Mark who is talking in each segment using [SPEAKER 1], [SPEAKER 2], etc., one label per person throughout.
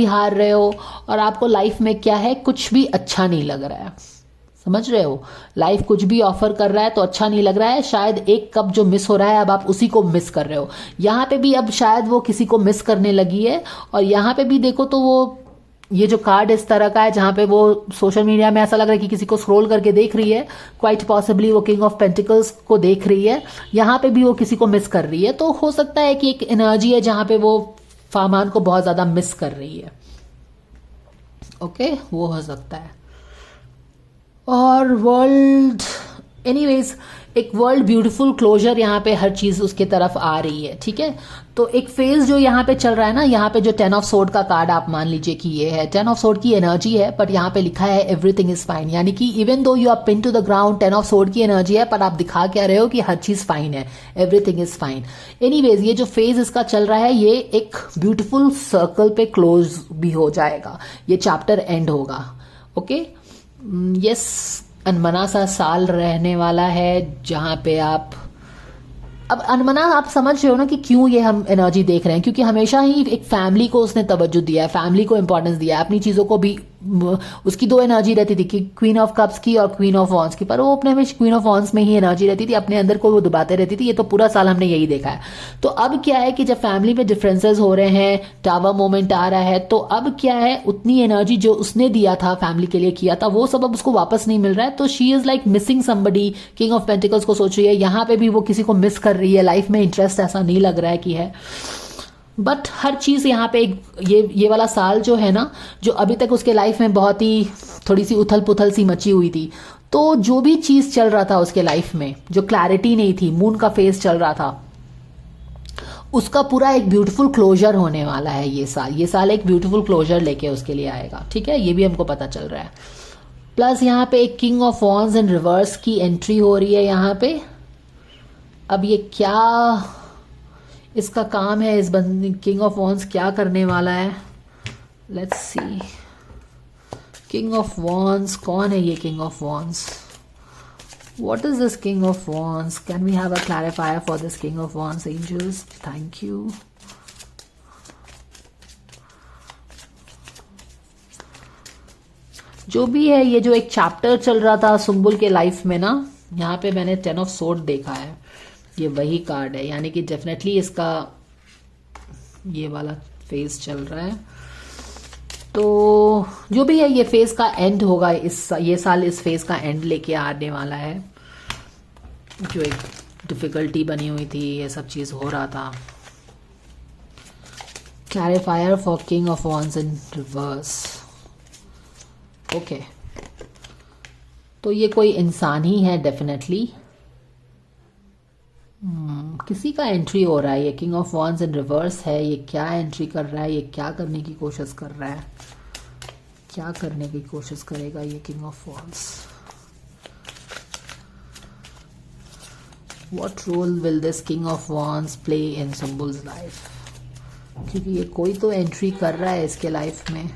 [SPEAKER 1] हार रहे हो और आपको लाइफ में क्या है, कुछ भी अच्छा नहीं लग रहा है। समझ रहे हो, लाइफ कुछ भी ऑफर कर रहा है तो अच्छा नहीं लग रहा है। शायद एक कप जो मिस हो रहा है अब आप उसी को मिस कर रहे हो। यहाँ पे भी अब शायद वो किसी को मिस करने लगी है। और यहाँ पे भी देखो तो वो ये जो कार्ड इस तरह का है जहां पे वो सोशल मीडिया में ऐसा लग रहा है कि किसी को स्क्रॉल करके देख रही है। क्वाइट पॉसिबली वो किंग ऑफ पेंटिकल्स को देख रही है। यहाँ पे भी वो किसी को मिस कर रही है। तो हो सकता है कि एक एनर्जी है जहां पे वो फारमान को बहुत ज्यादा मिस कर रही है। ओके, वो हो सकता है। और वर्ल्ड, एनीवेज, एक वर्ल्ड ब्यूटीफुल क्लोजर यहाँ पे हर चीज उसके तरफ आ रही है। ठीक है, तो एक फेज जो यहाँ पे चल रहा है ना, यहाँ पे जो 10 ऑफ सोर्ड का कार्ड आप मान लीजिए कि ये है 10 ऑफ सोर्ड की एनर्जी है, बट यहाँ पे लिखा है एवरीथिंग इज फाइन। यानी कि even though you are pin to the ground, 10 of sword की एनर्जी है, पर आप दिखा क्या रहे हो कि हर चीज फाइन है, एवरीथिंग इज फाइन। एनीवेज, ये जो फेज इसका चल रहा है ये एक ब्यूटीफुल सर्कल पे क्लोज भी हो जाएगा। ये चैप्टर एंड होगा। ओके, यस, अनमना सा साल रहने वाला है जहां पे आप, अब अनमना आप समझ रहे हो ना कि क्यों ये हम एनर्जी देख रहे हैं, क्योंकि हमेशा ही एक फैमिली को उसने तवज्जो दिया है, फैमिली को इंपॉर्टेंस दिया है, अपनी चीजों को भी। उसकी दो एनर्जी रहती थी कि क्वीन ऑफ कप्स की और क्वीन ऑफ वॉन्स की, पर वो अपने हमेशा क्वीन ऑफ वॉन्स में ही एनर्जी रहती थी, अपने अंदर को वो दबाते रहती थी। ये तो पूरा साल हमने यही देखा है। तो अब क्या है कि जब फैमिली में डिफरेंसेस हो रहे हैं, टावर मोमेंट आ रहा है, तो अब क्या है, उतनी एनर्जी जो उसने दिया था, फैमिली के लिए किया था, वो सब अब उसको वापस नहीं मिल रहा है। तो she is like missing somebody. King of pentacles को सोच रही है, यहाँ पे भी वो किसी को मिस कर रही है। लाइफ में इंटरेस्ट ऐसा नहीं लग रहा है कि है, बट हर चीज यहाँ पे ये वाला साल जो है ना, जो अभी तक उसके लाइफ में बहुत ही थोड़ी सी उथल पुथल सी मची हुई थी, तो जो भी चीज चल रहा था उसके लाइफ में, जो क्लैरिटी नहीं थी, मून का फेज चल रहा था, उसका पूरा एक ब्यूटीफुल क्लोजर होने वाला है। ये साल एक ब्यूटीफुल क्लोजर लेके उसके लिए आएगा। ठीक है, ये भी हमको पता चल रहा है। प्लस यहाँ पे एक king of once in reverse की एंट्री हो रही है यहाँ पे। अब ये क्या इसका काम है, इस बंदी किंग ऑफ वॉन्स क्या करने वाला है, let's see. King of wands कौन है ये king of wands? What is this king of wands? Can we have a clarifier for this king of wands angels? Thank you. जो भी है, ये जो एक चैप्टर चल रहा था सुम्बुल के लाइफ में ना, यहाँ पे मैंने 10 ऑफ सोर्ड देखा है, ये वही कार्ड है। यानी कि डेफिनेटली इसका ये वाला फेज चल रहा है। तो जो भी है, ये फेज का एंड होगा। ये साल इस फेज का एंड लेके आने वाला है। जो एक डिफिकल्टी बनी हुई थी, ये सब चीज हो रहा था। Clarifier for king of once in reverse. Okay, तो ये कोई इंसान ही है डेफिनेटली। किसी का एंट्री हो रहा है। ये king of once in reverse है। ये क्या एंट्री कर रहा है? ये क्या करने की कोशिश कर रहा है? क्या करने की कोशिश करेगा ये king of wands? What role will this king of wands play in Sumbul's life? क्योंकि ये कोई तो एंट्री कर रहा है इसके लाइफ में।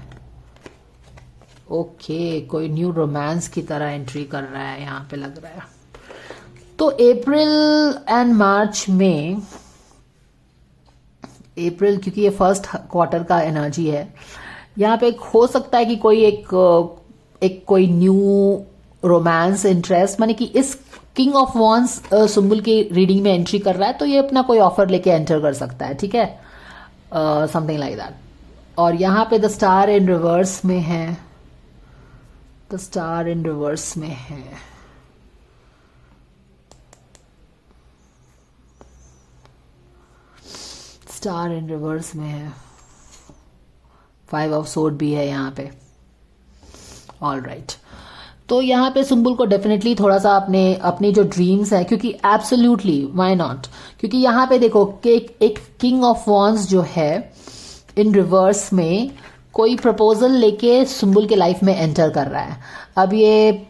[SPEAKER 1] ओके, कोई न्यू रोमांस की तरह एंट्री कर रहा है यहाँ पे लग रहा है। तो अप्रैल एंड मार्च में, अप्रैल क्योंकि ये फर्स्ट क्वार्टर का एनर्जी है, यहाँ पे हो सकता है कि कोई एक कोई न्यू रोमांस इंटरेस्ट, माने कि इस किंग ऑफ वॉन्स सुम्बुल की रीडिंग में एंट्री कर रहा है, तो ये अपना कोई ऑफर लेके एंटर कर सकता है। ठीक है, समथिंग लाइक दैट। और यहाँ पे द स्टार इन रिवर्स में है। द स्टार इन रिवर्स में है। स्टार इन रिवर्स में है। 5 ऑफ सोर्ड भी है यहाँ पे। ऑल राइट, तो यहाँ पे सुम्बुल को डेफिनेटली थोड़ा सा अपने जो ड्रीम्स है, क्योंकि एब्सोल्युटली व्हाई नॉट, क्योंकि यहाँ पे देखो कि एक किंग ऑफ वॉन्स जो है इन रिवर्स में कोई प्रपोजल लेके सुम्बुल के लाइफ में एंटर कर रहा है। अब ये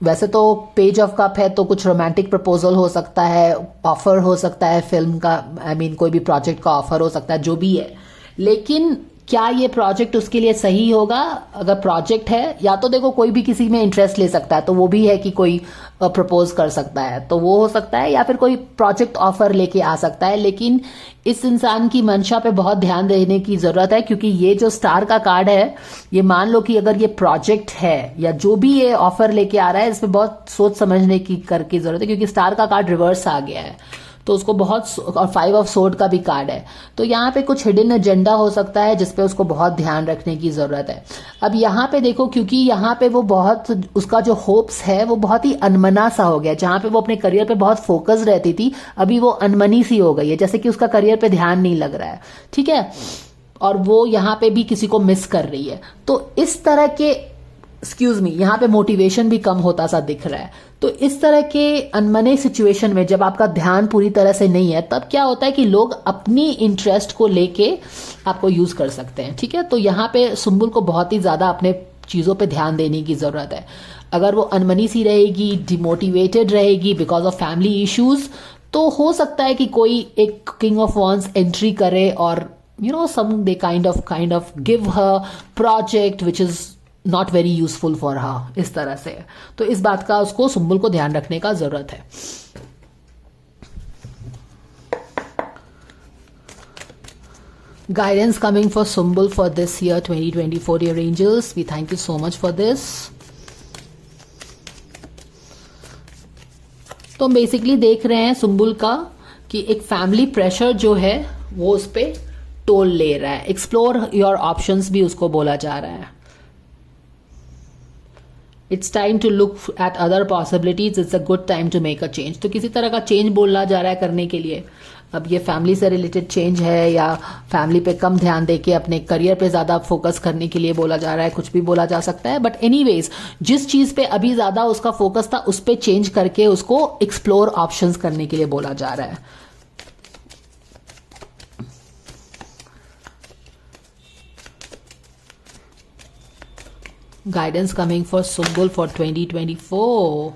[SPEAKER 1] वैसे तो पेज ऑफ कप है, तो कुछ रोमांटिक प्रपोजल हो सकता है, ऑफर हो सकता है फिल्म का, आई मीन कोई भी प्रोजेक्ट का ऑफर हो सकता है, जो भी है। लेकिन क्या ये प्रोजेक्ट उसके लिए सही होगा? अगर प्रोजेक्ट है, या तो देखो कोई भी किसी में इंटरेस्ट ले सकता है, तो वो भी है कि कोई प्रपोज कर सकता है, तो वो हो सकता है, या फिर कोई प्रोजेक्ट ऑफर लेके आ सकता है। लेकिन इस इंसान की मंशा पे बहुत ध्यान देने की जरूरत है, क्योंकि ये जो स्टार का कार्ड है, ये मान लो कि अगर ये प्रोजेक्ट है या जो भी ये ऑफर लेके आ रहा है, इसमें बहुत सोच समझने की करके जरूरत है, क्योंकि स्टार का कार्ड रिवर्स आ गया है, तो उसको बहुत, और 5 ऑफ सोर्ड का भी कार्ड है, तो यहाँ पे कुछ हिडन एजेंडा हो सकता है जिसपे उसको बहुत ध्यान रखने की जरूरत है। अब यहाँ पे देखो, क्योंकि यहाँ पे वो बहुत, उसका जो होप्स है वो बहुत ही अनमना सा हो गया। जहां पे वो अपने करियर पे बहुत फोकस रहती थी, अभी वो अनमनी सी हो गई है, जैसे कि उसका करियर पे ध्यान नहीं लग रहा है, ठीक है, और वो यहाँ पे भी किसी को मिस कर रही है। तो इस तरह के, एक्सक्यूज मी, यहाँ पे मोटिवेशन भी कम होता सा दिख रहा है। तो इस तरह के अनमने सिचुएशन में जब आपका ध्यान पूरी तरह से नहीं है, तब क्या होता है कि लोग अपनी इंटरेस्ट को लेके आपको यूज कर सकते हैं, ठीक है। तो यहाँ पे सुंबुल को बहुत ही ज्यादा अपने चीजों पे ध्यान देने की जरूरत है। अगर वो अनमनी सी रहेगी, डिमोटिवेटेड रहेगी बिकॉज ऑफ फैमिली इश्यूज, तो हो सकता है कि कोई एक किंग ऑफ वॉन्स एंट्री करे और some they kind of give her project which is not very useful for her, इस तरह से। तो इस बात का उसको, सुंबुल को ध्यान रखने का जरूरत है। Guidance coming for Sumbul for this year 2024, dear angels, we thank you so much for this। तो हम बेसिकली देख रहे हैं सुंबुल का कि एक फैमिली प्रेशर जो है वो उस पे टोल ले रहा है। एक्सप्लोर योर ऑप्शंस भी उसको बोला जा रहा है। It's time to look at other possibilities, it's a good time to make a change. तो किसी तरह का चेंज बोला जा रहा है करने के लिए। अब ये फैमिली से रिलेटेड चेंज है, या फैमिली पे कम ध्यान देके अपने करियर पे ज्यादा फोकस करने के लिए बोला जा रहा है, कुछ भी बोला जा सकता है। बट एनीवेज, जिस चीज पे अभी ज्यादा उसका फोकस था, उस पे चेंज करके उसको एक्सप्लोर ऑप्शंस करने के लिए बोला जा रहा है। Guidance coming for Sumbul for 2024।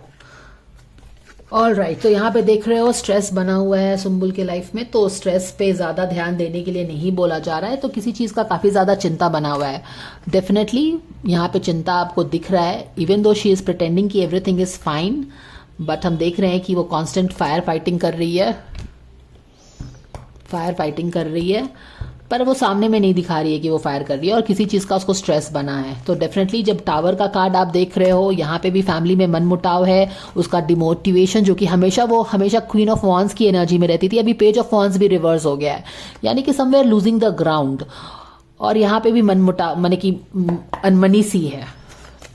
[SPEAKER 1] All right, तो यहाँ पे देख रहे हो स्ट्रेस बना हुआ है सुंबुल के लाइफ में, तो स्ट्रेस पे ज्यादा ध्यान देने के लिए नहीं बोला जा रहा है, तो किसी चीज का काफी ज्यादा चिंता बना हुआ है। डेफिनेटली यहाँ पे चिंता आपको दिख रहा है, even though she is pretending कि एवरीथिंग इज फाइन, बट हम देख रहे हैं कि वो कांस्टेंट फायर फाइटिंग कर रही है, पर वो सामने में नहीं दिखा रही है कि वो फायर कर रही है, और किसी चीज का उसको स्ट्रेस बना है। तो डेफिनेटली जब टावर का कार्ड आप देख रहे हो, यहाँ पे भी फैमिली में मनमुटाव है, उसका डिमोटिवेशन, जो कि हमेशा क्वीन ऑफ वॉन्स की एनर्जी में रहती थी, अभी पेज ऑफ वॉन्स भी रिवर्स हो गया है, यानी कि समवेयर लूजिंग द ग्राउंड। और यहाँ पे भी मनमुटाव, माने कि अनमनी सी है,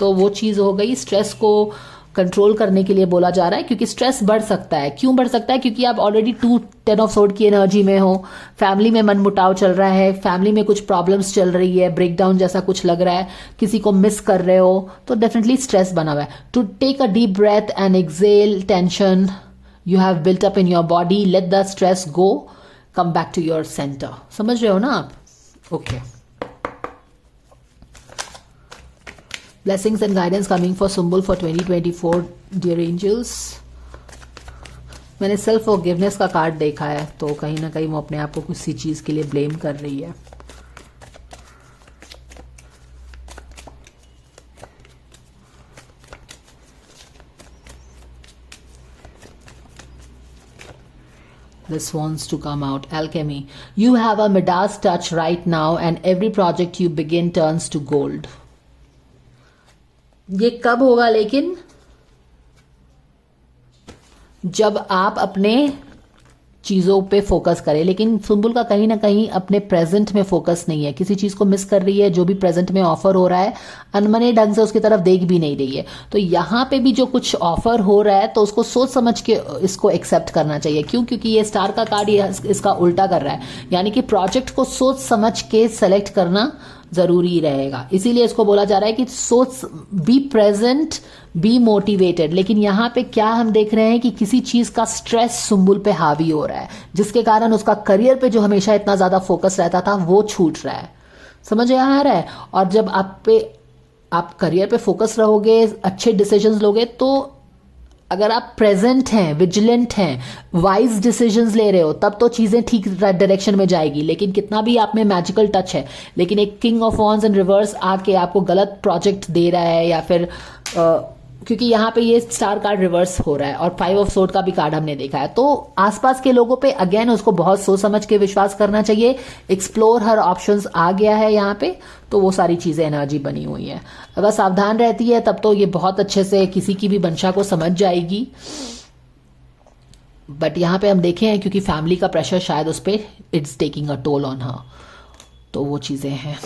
[SPEAKER 1] तो वो चीज हो गई। स्ट्रेस को कंट्रोल करने के लिए बोला जा रहा है, क्योंकि स्ट्रेस बढ़ सकता है। क्यों बढ़ सकता है? क्योंकि आप ऑलरेडी 10 ऑफ सोर्ड की एनर्जी में हो, फैमिली में मनमुटाव चल रहा है, फैमिली में कुछ प्रॉब्लम्स चल रही है, ब्रेकडाउन जैसा कुछ लग रहा है, किसी को मिस कर रहे हो, तो डेफिनेटली स्ट्रेस बना हुआ है। To take a deep breath and exhale tension you have built up in your body, let the stress go, come back to your centre. समझ रहे हो ना आप? Okay. Blessings and guidance coming for Sumbul for 2024, dear angels। मैंने self forgiveness का card देखा है, तो कहीं ना कहीं वो अपने आप को किसी चीज के लिए ब्लेम कर रही है। This wants to come out. Alchemy. You have a Midas touch right now, and every project you begin turns to gold। ये कब होगा? लेकिन जब आप अपने चीजों पे फोकस करें। लेकिन सुंबुल का कहीं ना कहीं अपने प्रेजेंट में फोकस नहीं है, किसी चीज को मिस कर रही है। जो भी प्रेजेंट में ऑफर हो रहा है, अनमने ढंग से उसकी तरफ देख भी नहीं रही है। तो यहाँ पे भी जो कुछ ऑफर हो रहा है, तो उसको सोच समझ के इसको एक्सेप्ट करना चाहिए। क्यों? क्योंकि ये स्टार का कार्ड इसका उल्टा कर रहा है, यानी कि प्रोजेक्ट को सोच समझ के सेलेक्ट करना जरूरी रहेगा। इसीलिए इसको बोला जा रहा है कि सोच, बी प्रेजेंट, बी मोटिवेटेड। लेकिन यहाँ पे क्या हम देख रहे हैं कि किसी चीज का स्ट्रेस सुंबुल पे हावी हो रहा है, जिसके कारण उसका करियर पे जो हमेशा इतना ज्यादा फोकस रहता था, वो छूट रहा है। समझ आ रहा है? और जब आप करियर पे फोकस रहोगे, अच्छे डिसीजंस लोगे, तो अगर आप प्रेजेंट हैं, विजिलेंट हैं, वाइज डिसीजंस ले रहे हो, तब तो चीज़ें ठीक डायरेक्शन में जाएगी। लेकिन कितना भी आप में मैजिकल टच है, लेकिन एक king of wands in reverse आके आपको गलत प्रोजेक्ट दे रहा है, या फिर क्योंकि यहाँ पे ये स्टार कार्ड रिवर्स हो रहा है और 5 ऑफ सोर्ड का भी कार्ड हमने देखा है, तो आसपास के लोगों पे अगेन उसको बहुत सोच समझ के विश्वास करना चाहिए। एक्सप्लोर हर ऑप्शंस आ गया है यहाँ पे, तो वो सारी चीजें एनर्जी बनी हुई है। अगर सावधान रहती है तब तो ये बहुत अच्छे से किसी की भी मंशा को समझ जाएगी। बट यहाँ पे हम देखे हैं क्योंकि फैमिली का प्रेशर शायद उस पर it's taking a toll on her, तो वो चीजें हैं।